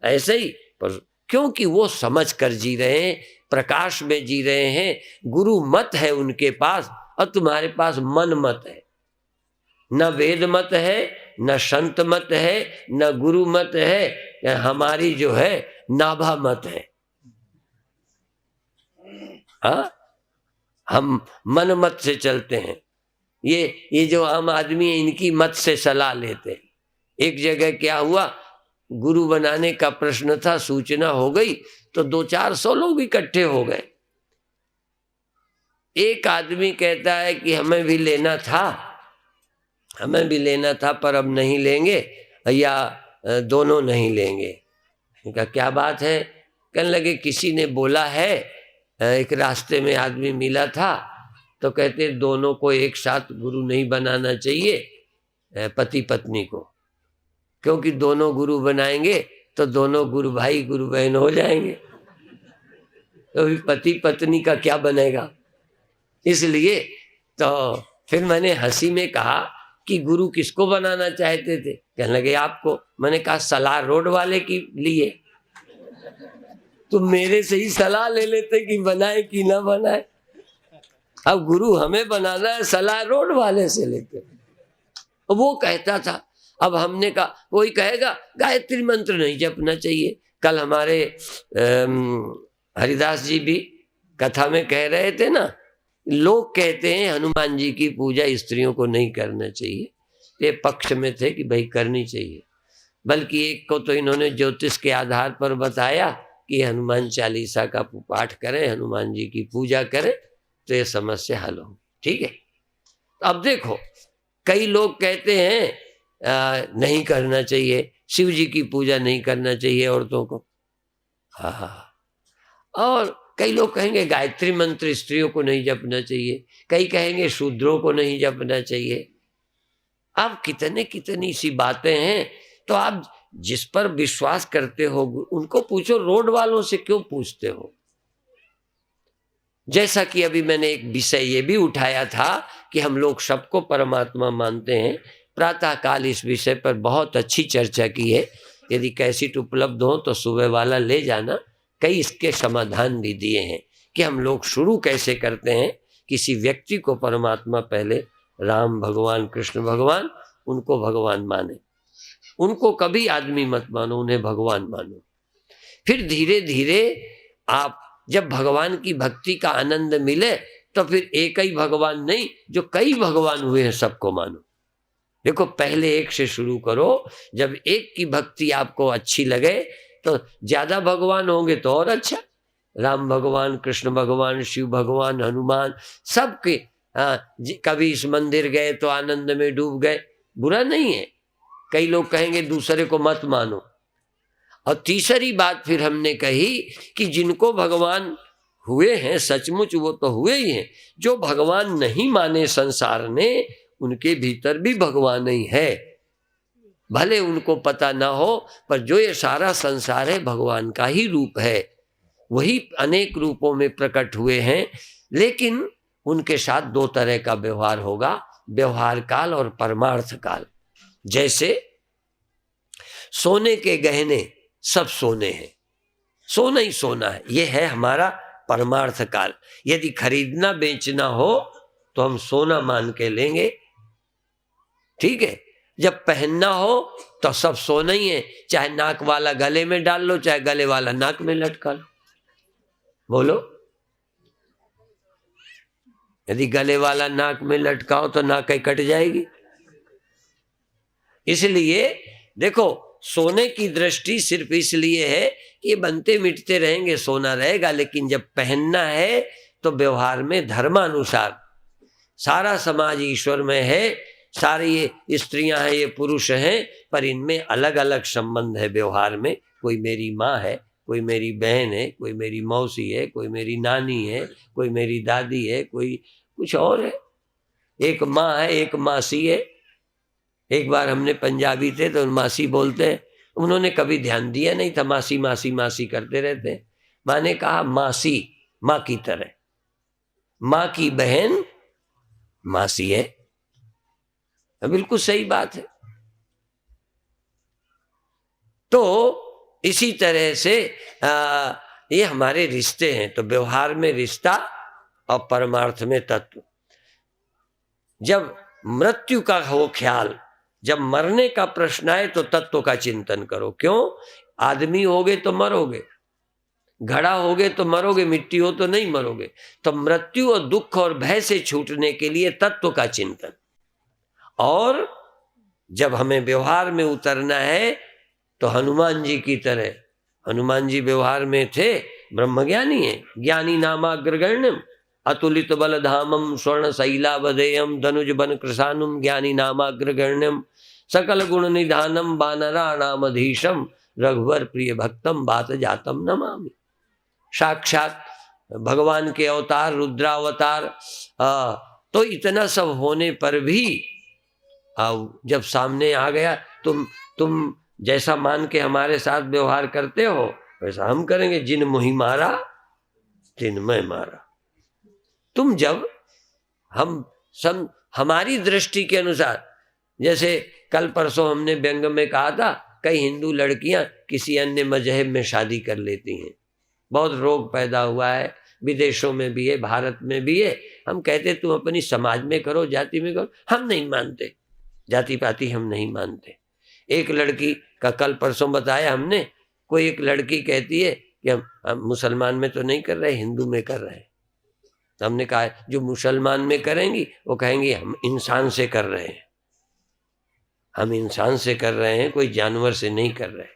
ऐसे ही, पर क्योंकि वो समझ कर जी रहे हैं, प्रकाश में जी रहे हैं। गुरु मत है उनके पास और तुम्हारे पास मन मत है। न वेद मत है, न संत मत है, न गुरु मत है, हमारी जो है नाभा मत है। हाँ, हम मन मत से चलते हैं। ये जो आम आदमी है इनकी मत से सलाह लेते हैं। एक जगह क्या हुआ, गुरु बनाने का प्रश्न था, सूचना हो गई तो 200-400 लोग इकट्ठे हो गए। एक आदमी कहता है कि हमें भी लेना था, हमें भी लेना था, पर अब नहीं लेंगे, या दोनों नहीं लेंगे। क्या बात है? कहने लगे किसी ने बोला है, एक रास्ते में आदमी मिला था, तो कहते दोनों को एक साथ गुरु नहीं बनाना चाहिए, पति पत्नी को, क्योंकि दोनों गुरु बनाएंगे तो दोनों गुरु भाई गुरु बहन हो जाएंगे, तो पति पत्नी का क्या बनेगा। इसलिए तो फिर मैंने हंसी में कहा कि गुरु किसको बनाना चाहते थे? कहने लगे आपको। मैंने कहा सलाह रोड वाले की लिए, तो मेरे से ही सलाह ले लेते कि बनाए कि ना बनाए। अब गुरु हमें बनाना है, सलाह रोड वाले से लेते। वो कहता था, अब हमने कहा, कोई कहेगा गायत्री मंत्र नहीं जपना चाहिए। कल हमारे हरिदास जी भी कथा में कह रहे थे ना, लोग कहते हैं हनुमान जी की पूजा स्त्रियों को नहीं करना चाहिए। ये पक्ष में थे कि भाई करनी चाहिए। बल्कि एक को तो इन्होंने ज्योतिष के आधार पर बताया कि हनुमान चालीसा का पाठ करें, हनुमान जी की पूजा करें, तो ये समस्या हल हो। ठीक है। अब देखो, कई लोग कहते हैं नहीं करना चाहिए, शिव जी की पूजा नहीं करना चाहिए औरतों को। हाँ, और कई लोग कहेंगे गायत्री मंत्र स्त्रियों को नहीं जपना चाहिए, कई कहेंगे शूद्रों को नहीं जपना चाहिए। अब कितने कितनी सी बातें हैं। तो आप जिस पर विश्वास करते हो उनको पूछो, रोड वालों से क्यों पूछते हो? जैसा कि अभी मैंने एक विषय ये भी उठाया था कि हम लोग सबको परमात्मा मानते हैं। प्रातः काल इस विषय पर बहुत अच्छी चर्चा की है। यदि कैसेट उपलब्ध हो तो सुबह वाला ले जाना। कई इसके समाधान भी दिए हैं कि हम लोग शुरू कैसे करते हैं। किसी व्यक्ति को परमात्मा पहले राम भगवान, कृष्ण भगवान, उनको भगवान माने। उनको कभी आदमी मत मानो, उन्हें भगवान मानो। फिर धीरे धीरे आप जब भगवान की भक्ति का आनंद मिले तो फिर एक ही भगवान नहीं, जो कई भगवान हुए हैं सबको मानो। देखो, पहले एक से शुरू करो। जब एक की भक्ति आपको अच्छी लगे तो ज्यादा भगवान होंगे तो और अच्छा। राम भगवान, कृष्ण भगवान, शिव भगवान, हनुमान, सबके कभी इस मंदिर गए तो आनंद में डूब गए, बुरा नहीं है। कई लोग कहेंगे दूसरे को मत मानो। और तीसरी बात फिर हमने कही कि जिनको भगवान हुए हैं सचमुच वो तो हुए ही हैं। जो भगवान नहीं माने संसार ने, उनके भीतर भी भगवान ही है। भले उनको पता ना हो, पर जो ये सारा संसार है भगवान का ही रूप है। वही अनेक रूपों में प्रकट हुए हैं। लेकिन उनके साथ दो तरह का व्यवहार होगा, व्यवहार काल और परमार्थ काल। जैसे सोने के गहने सब सोने हैं, सोना ही सोना है, ये है हमारा परमार्थ काल। यदि खरीदना बेचना हो तो हम सोना मान के लेंगे, ठीक है। जब पहनना हो तो सब सोना ही है, चाहे नाक वाला गले में डाल लो, चाहे गले वाला नाक में लटका लो। बोलो, यदि गले वाला नाक में लटकाओ तो नाक ही कट जाएगी। इसलिए देखो, सोने की दृष्टि सिर्फ इसलिए है कि ये बनते मिटते रहेंगे, सोना रहेगा। लेकिन जब पहनना है तो व्यवहार में धर्मानुसार, सारा समाज ईश्वर में है, सारी ये स्त्रियां हैं, ये पुरुष हैं, पर इनमें अलग अलग संबंध है व्यवहार में। कोई मेरी माँ है, कोई मेरी बहन है, कोई मेरी मौसी है, कोई मेरी नानी है, कोई मेरी दादी है, कोई कुछ और है। एक माँ है, एक मासी है। एक बार हमने पंजाबी थे तो मासी बोलते हैं, उन्होंने कभी ध्यान दिया नहीं था, मासी मासी मासी करते रहते। माँ ने कहा मासी माँ की तरह, माँ की बहन मासी है। बिल्कुल सही बात है। तो इसी तरह से ये हमारे रिश्ते हैं। तो व्यवहार में रिश्ता और परमार्थ में तत्व। जब मृत्यु का हो ख्याल, जब मरने का प्रश्न आए तो तत्व का चिंतन करो। क्यों? आदमी होगे तो मरोगे, घड़ा होगे तो मरोगे, मिट्टी हो तो नहीं मरोगे। तो मृत्यु और दुख और भय से छूटने के लिए तत्व का चिंतन। और जब हमें व्यवहार में उतरना है तो हनुमान जी की तरह, हनुमान जी व्यवहार में थे, ब्रह्मज्ञानी है। ज्ञानी नामाग्रगण्यम अतुलित बलधामम स्वर्ण शैलावधेयम धनुज बन कृशानुम ज्ञानी नामाग्रगण्यम सकल गुण निधानम वानराणामधीशम रघुवर प्रिय भक्तम बात जातम नमामि। साक्षात भगवान के अवतार, रुद्रावतार। तो इतना सब होने पर भी जब सामने आ गया, तुम जैसा मान के हमारे साथ व्यवहार करते हो वैसा हम करेंगे। जिन मुहि मारा तिन मैं मारा। तुम जब हमारी दृष्टि के अनुसार, जैसे कल परसों हमने व्यंग में कहा था, कई हिंदू लड़कियां किसी अन्य मजहब में शादी कर लेती हैं। बहुत रोग पैदा हुआ है, विदेशों में भी है, भारत में भी है। हम कहते तुम अपनी समाज में करो, जाति में करो। हम नहीं मानते, जाति पाति हम नहीं मानते। एक लड़की का कल परसों बताया हमने, कोई एक लड़की कहती है कि हम मुसलमान में तो नहीं कर रहे, हिंदू में कर रहे हैं। तो हमने कहा जो मुसलमान में करेंगी वो कहेंगी हम इंसान से कर रहे हैं, हम इंसान से कर रहे हैं, कोई जानवर से नहीं कर रहे।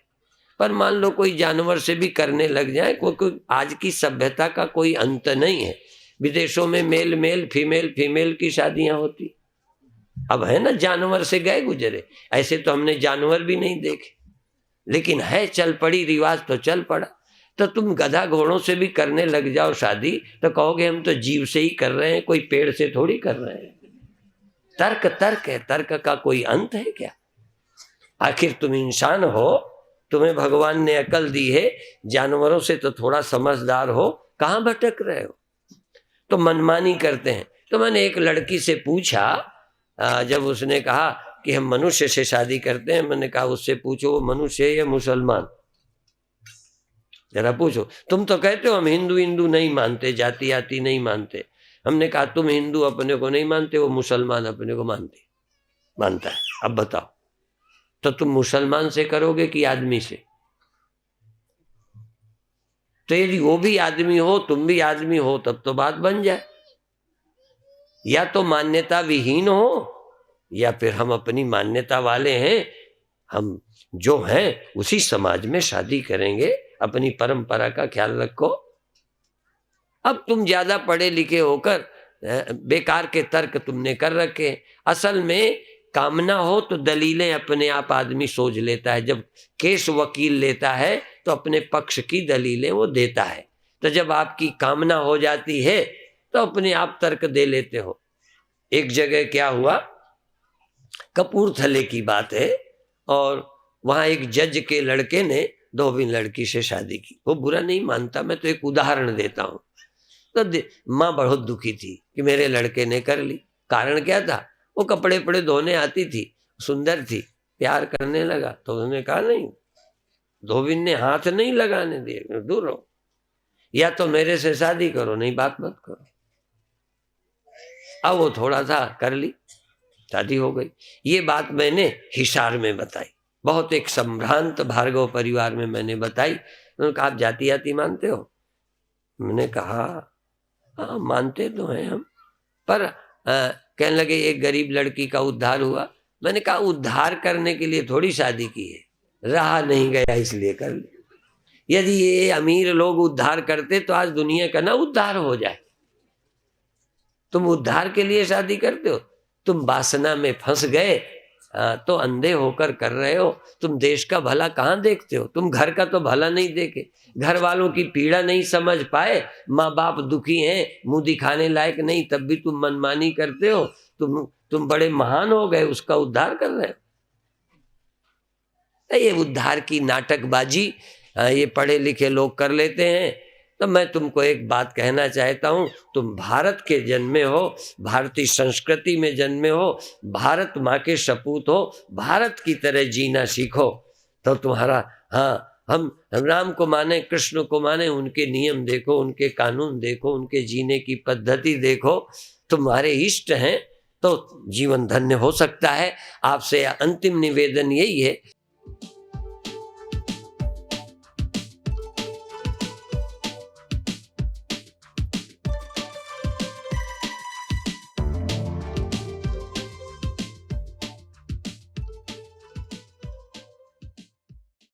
पर मान लो कोई जानवर से भी करने लग जाए, कोई आज की सभ्यता का कोई अंत नहीं है। विदेशों में मेल मेल फीमेल फीमेल की शादियां होती, अब है ना, जानवर से गए गुजरे, ऐसे तो हमने जानवर भी नहीं देखे, लेकिन है चल पड़ी रिवाज तो चल पड़ा। तो तुम गधा घोड़ों से भी करने लग जाओ शादी तो कहोगे हम तो जीव से ही कर रहे हैं, कोई पेड़ से थोड़ी कर रहे हैं। तर्क तर्क है, तर्क का कोई अंत है क्या? आखिर तुम इंसान हो, तुम्हें भगवान ने अकल दी है, जानवरों से तो थोड़ा समझदार हो, कहाँ भटक रहे हो? तो मनमानी करते हैं। तो मैंने एक लड़की से पूछा, जब उसने कहा कि हम मनुष्य से शादी करते हैं, मैंने कहा उससे पूछो वो मनुष्य है या मुसलमान, जरा पूछो। तुम तो कहते हो हम हिंदू हिंदू नहीं मानते, जाति आति नहीं मानते। हमने कहा तुम हिंदू अपने को नहीं मानते, वो मुसलमान अपने को मानता है। अब बताओ, तो तुम मुसलमान से करोगे कि आदमी से? तो यदि वो भी आदमी हो तुम भी आदमी हो तब तो बात बन जाए। या तो मान्यता विहीन हो, या फिर हम अपनी मान्यता वाले हैं, हम जो हैं उसी समाज में शादी करेंगे, अपनी परंपरा का ख्याल रखो। अब तुम ज्यादा पढ़े लिखे होकर बेकार के तर्क तुमने कर रखे। असल में कामना हो तो दलीलें अपने आप आदमी सोच लेता है। जब केस वकील लेता है तो अपने पक्ष की दलीलें वो देता है। तो जब आपकी कामना हो जाती है तो अपने आप तर्क दे लेते हो। एक जगह क्या हुआ, कपूरथले की बात है, और वहां एक जज के लड़के ने धोबी लड़की से शादी की। वो बुरा नहीं मानता, मैं तो एक उदाहरण देता हूं। तो माँ बहुत दुखी थी कि मेरे लड़के ने कर ली। कारण क्या था? वो कपड़े पड़े धोने आती थी, सुंदर थी, प्यार करने लगा तो उसने कहा नहीं, धोबी ने हाथ नहीं लगाने दिए, दूर रहो, या तो मेरे से शादी करो नहीं बात मत करो। अब वो थोड़ा सा कर ली, शादी हो गई। ये बात मैंने हिसार में बताई, बहुत एक संभ्रांत भार्गव परिवार में मैंने बताई। उन्होंने कहा आप जाति आति मानते हो? मैंने कहा हाँ मानते तो हैं हम, पर कहने लगे एक गरीब लड़की का उद्धार हुआ। मैंने कहा उद्धार करने के लिए थोड़ी शादी की है, रहा नहीं गया इसलिए कर ली। यदि ये अमीर लोग उद्धार करते तो आज दुनिया का ना उद्धार हो जाए। तुम उद्धार के लिए शादी करते हो, तुम वासना में फंस गए तो अंधे होकर कर रहे हो। तुम देश का भला कहाँ देखते हो? तुम घर का तो भला नहीं देखे, घर वालों की पीड़ा नहीं समझ पाए, माँ बाप दुखी हैं, मुंह दिखाने लायक नहीं, तब भी तुम मनमानी करते हो। तुम बड़े महान हो गए, उसका उद्धार कर रहे हो। ये उद्धार की नाटकबाजी ये पढ़े लिखे लोग कर लेते हैं। तो मैं तुमको एक बात कहना चाहता हूं, तुम भारत के जन्मे हो, भारतीय संस्कृति में जन्मे हो, भारत माँ के सपूत हो, भारत की तरह जीना सीखो तो तुम्हारा, हाँ हम राम को माने, कृष्ण को माने, उनके नियम देखो, उनके कानून देखो, उनके जीने की पद्धति देखो, तुम्हारे इष्ट हैं तो जीवन धन्य हो सकता है। आपसे अंतिम निवेदन यही है